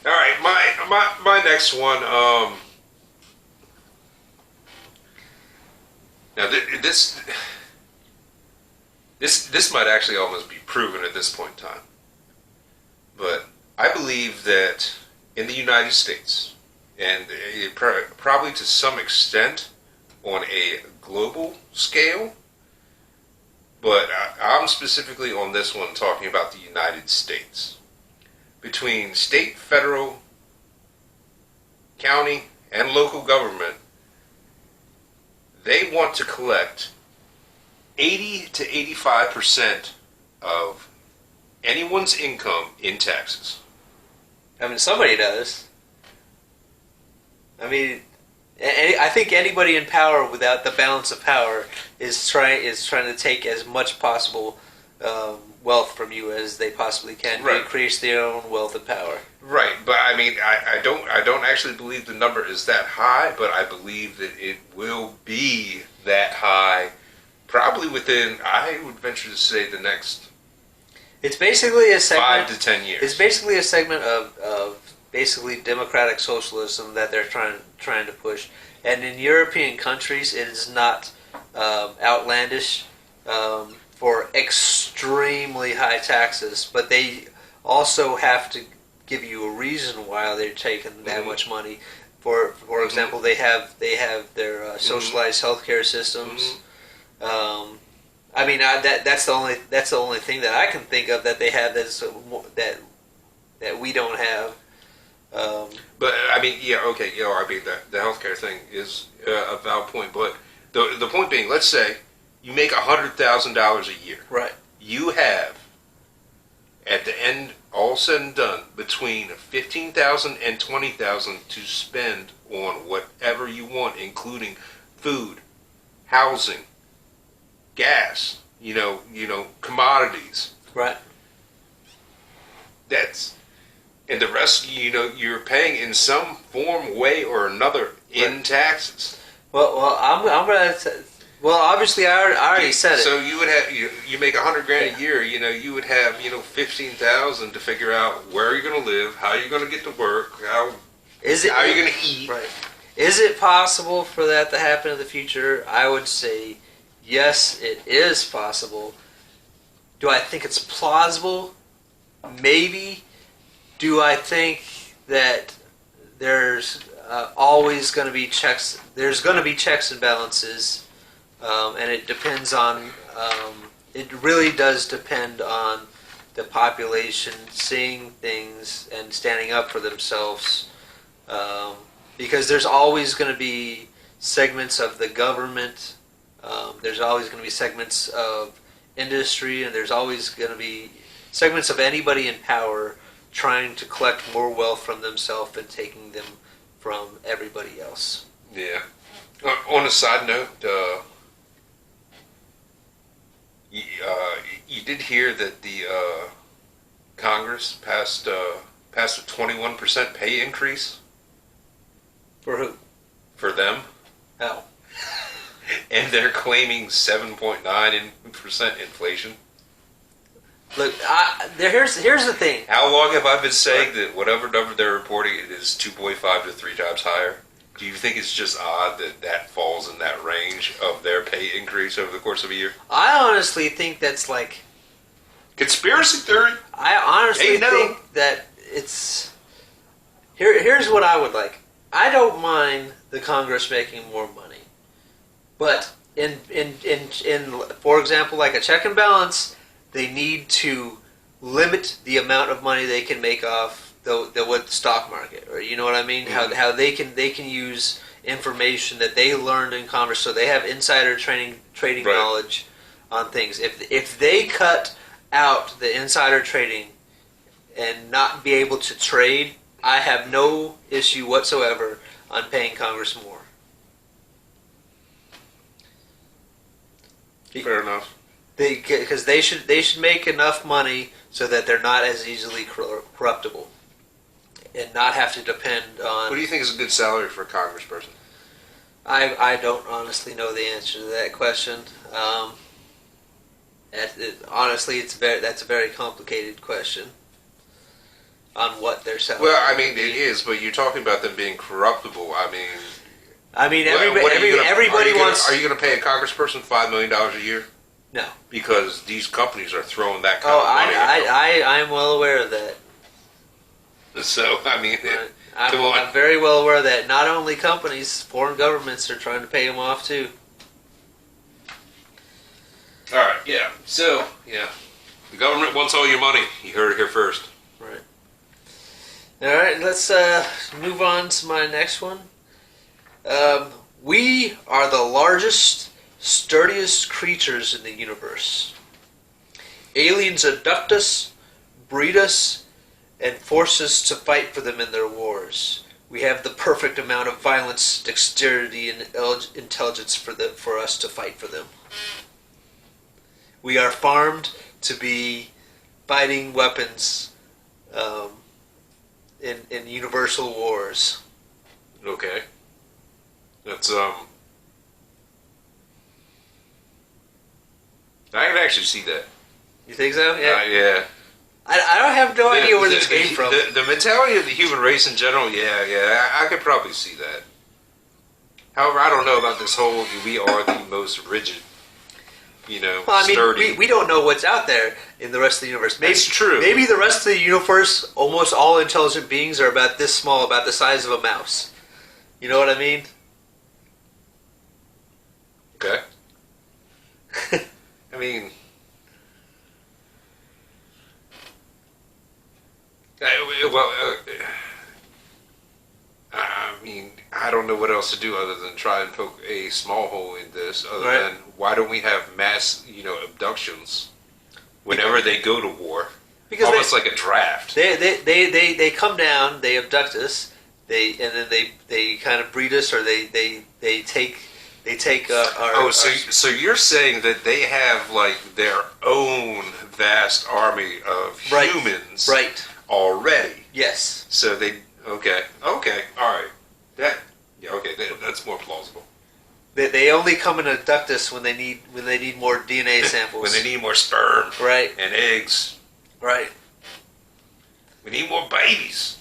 All right, my next one. Now this might actually almost be proven at this point in time, but I believe that in the United States, and probably to some extent on a global scale, but I'm specifically on this one talking about the United States. Between state, federal, county, and local government, they want to collect 80 to 85% of anyone's income in taxes. I mean, somebody does. I mean, I think anybody in power without the balance of power is trying to take as much possible wealth from you as they possibly can to increase their own wealth and power. Right, but I mean, I don't actually believe the number is that high, but I believe that it will be that high, probably within, I would venture to say, the next. It's basically a segment 5 to 10 years. It's basically a segment of basically democratic socialism that they're trying to push, and in European countries, it is not outlandish. For extremely high taxes, but they also have to give you a reason why they're taking that much money. For example, they have their socialized healthcare systems. I mean, that's the only thing that I can think of that they have that we don't have. But I mean, yeah, okay, I mean the healthcare thing is a valid point, but the point being, let's say you make $100,000 a year. Right. You have, at the end, all said and done, between $15,000 and $20,000 to spend on whatever you want, including food, housing, gas, commodities. Right. And the rest, you're paying in some form, way, or another in taxes. Well, I'm gonna. Well, obviously, I already said it. So you would have you make $100,000 a year. You would have 15,000 to figure out where you're going to live, how you're going to get to work, how you're going to eat. Right. Is it possible for that to happen in the future? I would say yes, it is possible. Do I think it's plausible? Maybe. Do I think that there's always going to be checks? There's going to be checks and balances. And it depends on, it really does depend on the population seeing things and standing up for themselves. Because there's always going to be segments of the government, there's always going to be segments of industry, and there's always going to be segments of anybody in power trying to collect more wealth from themselves and taking them from everybody else. Yeah. On a side note, you did hear that the Congress passed a 21% pay increase? For who? For them. Oh. And they're claiming 7.9% inflation. Look, here's the thing. How long have I been saying that whatever number they're reporting, it is 2.5 to 3 times higher? Do you think it's just odd that falls in that range of their pay increase over the course of a year? I honestly think that's like conspiracy theory. I honestly think that it's here's what I would like. I don't mind the Congress making more money, but in for example, like a check and balance, they need to limit the amount of money they can make off the stock market, or you know what I mean? Mm-hmm. How they can use information that they learned in Congress, so they have insider trading right. knowledge on things. If they cut out the insider trading and not be able to trade, I have no issue whatsoever on paying Congress more. Fair enough. Because they should make enough money so that they're not as easily corruptible. And not have to depend on... What do you think is a good salary for a congressperson? I don't honestly know the answer to that question. Honestly, that's a very complicated question. on what their salary. Well, I mean, it is, but you're talking about them being corruptible. I mean, everybody wants. Are you going to pay a congressperson $5 million a year? No, because these companies are throwing that kind oh, of money. I am well aware of that. So I mean, come on. I'm very well aware of that. Not only companies, foreign governments are trying to pay them off too. All right, yeah. So yeah, the government wants all your money. You heard it here first. Right. All right, let's move on to my next one. We are the largest, sturdiest creatures in the universe. Aliens abduct us, breed us, and force us to fight for them in their wars. We have the perfect amount of violence, dexterity, and intelligence for us to fight for them. We are farmed to be fighting weapons in universal wars. Okay. That's I can actually see that. You think so? Yeah. Yeah. I don't have no idea where this came from. The mentality of the human race in general, I could probably see that. However, I don't know about this whole we are the most rigid, sturdy. We don't know what's out there in the rest of the universe. Maybe, That's true. Maybe the rest of the universe, almost all intelligent beings are about this small, about the size of a mouse. You know what I mean? Okay. I mean, I don't know what else to do other than try and poke a small hole in this. Other Right. than why don't we have mass, abductions whenever they go to war? Because almost like a draft. They come down, they abduct us, and then they kind of breed us, or they take our. So you're saying that they have like their own vast army of humans, right? Already. Yes. So okay, all right. That's more plausible. They only come and abduct us when they need more DNA samples. When they need more sperm, right, and eggs, right. We need more babies.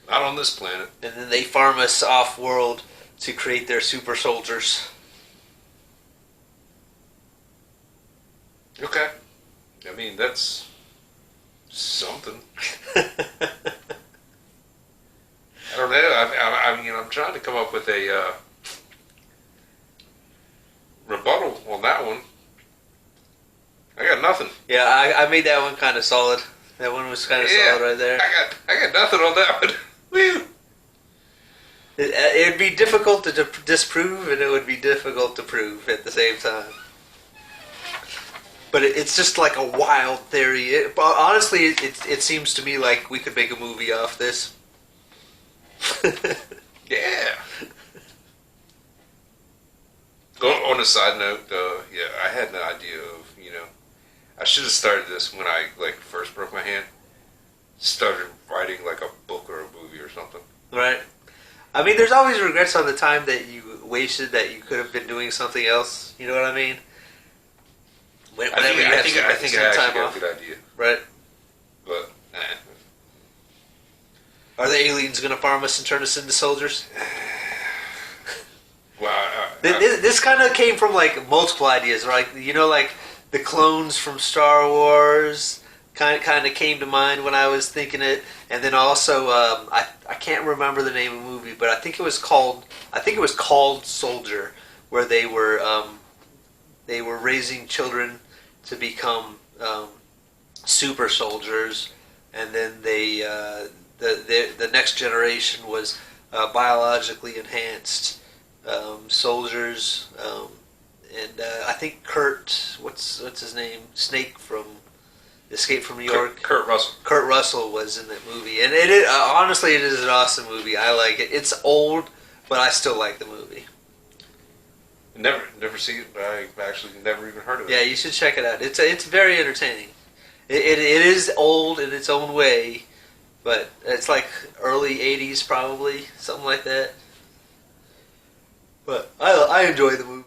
Not on this planet. And then they farm us off world to create their super soldiers. Okay. I mean, that's something. I don't know. I'm trying to come up with a rebuttal on that one. I got nothing. Yeah, I made that one kind of solid. That one was kind of solid right there. I got nothing on that one. Woo. It'd be difficult to disprove, and it would be difficult to prove at the same time. But it's just like a wild theory. Honestly, it seems to me like we could make a movie off this. Yeah. On a side note, I had an idea of, I should have started this when I first broke my hand. Started writing like a book or a movie or something. Right. I mean, there's always regrets on the time that you wasted that you could have been doing something else. You know what I mean? I think I actually got a good idea. Right. But, Are the aliens going to farm us and turn us into soldiers? Well, this kind of came from multiple ideas, right? Like the clones from Star Wars kind of came to mind when I was thinking it, and then also I can't remember the name of the movie, but I think it was called Soldier, where they were raising children to become super soldiers, and then the next generation was biologically enhanced soldiers, and I think what's his name, Snake from Escape from New York. Kurt Russell. Kurt Russell was in that movie, and honestly, it is an awesome movie. I like it. It's old, but I still like the movie. Never seen it, but I've actually never even heard of it. Yeah, you should check it out. It's very entertaining. It is old in its own way, but it's like early '80s, probably something like that. But I enjoy the movie.